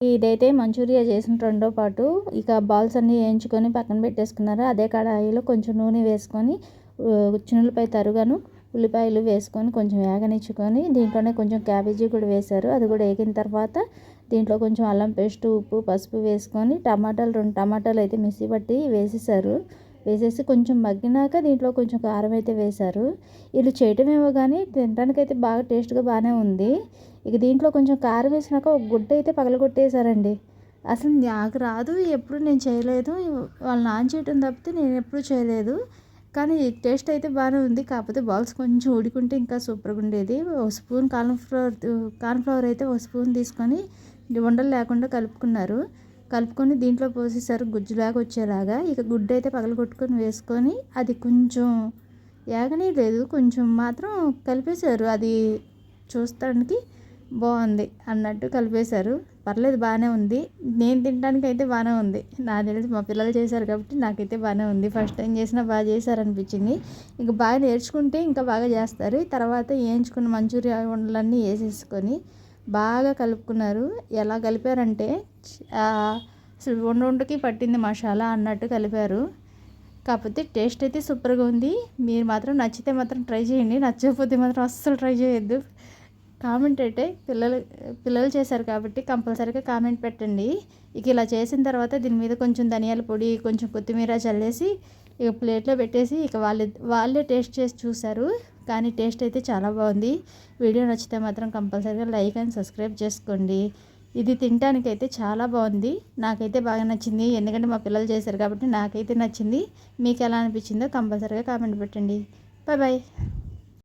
ఇదైతే మంచూరియా చేసిన రెండో పాటు. ఇక బాల్స్ అన్నీ వేయించుకొని పక్కన పెట్టేసుకున్నారు. అదే కడాయిలో కొంచెం నూనె వేసుకొని చిన్నులపై తరుగాను ఉల్లిపాయలు వేసుకొని కొంచెం వేగనిచ్చుకొని దీంట్లోనే కొంచెం క్యాబేజీ కూడా వేశారు. అది కూడా వేగిన తర్వాత దీంట్లో కొంచెం అల్లం పేస్ట్, ఉప్పు, పసుపు వేసుకొని రెండు టమాటాలు అయితే మిక్సీ పట్టి వేసేసారు. వేసేసి కొంచెం మగ్గినాక దీంట్లో కొంచెం కారం అయితే వేశారు. వీళ్ళు చేయటమేమో కానీ తినడానికైతే బాగా టేస్ట్గా బాగానే ఉంది. ఇక దీంట్లో కొంచెం కారం వేసినాక ఒక గుడ్డ అయితే పగలగొట్టేశారండి. అసలు నాకు రాదు, ఎప్పుడు నేను చేయలేదు. వాళ్ళు నాన్న చేయటం తప్పితే నేను ఎప్పుడు చేయలేదు. కానీ టేస్ట్ అయితే బాగానే ఉంది. కాకపోతే బాల్స్ కొంచెం ఉడుకుంటే ఇంకా సూపర్గా ఉండేది. ఒక స్పూన్ కార్న్ఫ్లవర్ అయితే ఒక స్పూన్ తీసుకొని ఉండలు లేకుండా కలుపుకొని దీంట్లో పోసేసారు గుజ్జులాగా వచ్చేలాగా. ఇక గుడ్డు అయితే పగలగొట్టుకొని వేసుకొని అది కొంచెం లేదు, కొంచెం మాత్రం కలిపేశారు. అది చూస్తానికి బాగుంది అన్నట్టు కలిపేశారు. పర్లేదు, బాగానే ఉంది. నేను తినడానికి అయితే బాగానే ఉంది. నాకు తెలిసి మా పిల్లలు చేశారు కాబట్టి నాకైతే బాగానే ఉంది. ఫస్ట్ టైం చేసినా బాగా చేశారనిపించింది. ఇంకా బాగా నేర్చుకుంటే ఇంకా బాగా చేస్తారు. తర్వాత వేయించుకున్న మంచూరియా ఉండలన్నీ వేసేసుకొని బాగా కలుపుకున్నారు. ఎలా కలిపారంటే అసలు ఉండకి పట్టింది మసాలా అన్నట్టు కలిపారు. కాకపోతే టేస్ట్ అయితే సూపర్గా ఉంది. మీరు మాత్రం నచ్చితే మాత్రం ట్రై చేయండి, నచ్చకపోతే మాత్రం అస్సలు ట్రై చేయొద్దు. కామెంట్ అయితే పిల్లలు చేశారు కాబట్టి కంపల్సరీగా కామెంట్ పెట్టండి. ఇక ఇలా చేసిన తర్వాత దీని మీద కొంచెం ధనియాల పొడి, కొంచెం కొత్తిమీర చల్లేసి ఇక ప్లేట్లో పెట్టేసి ఇక వాళ్ళే టేస్ట్ చేసి చూశారు. కానీ టేస్ట్ అయితే చాలా బాగుంది. వీడియో నచ్చితే మాత్రం కంపల్సరీగా లైక్ అండ్ సబ్స్క్రైబ్ చేసుకోండి. ఇది తినడానికైతే చాలా బాగుంది. నాకైతే బాగా నచ్చింది. ఎందుకంటే మా పిల్లలు చేశారు కాబట్టి నాకైతే నచ్చింది. మీకు ఎలా అనిపించిందో కంపల్సరీగా కామెంట్ పెట్టండి. Bye bye.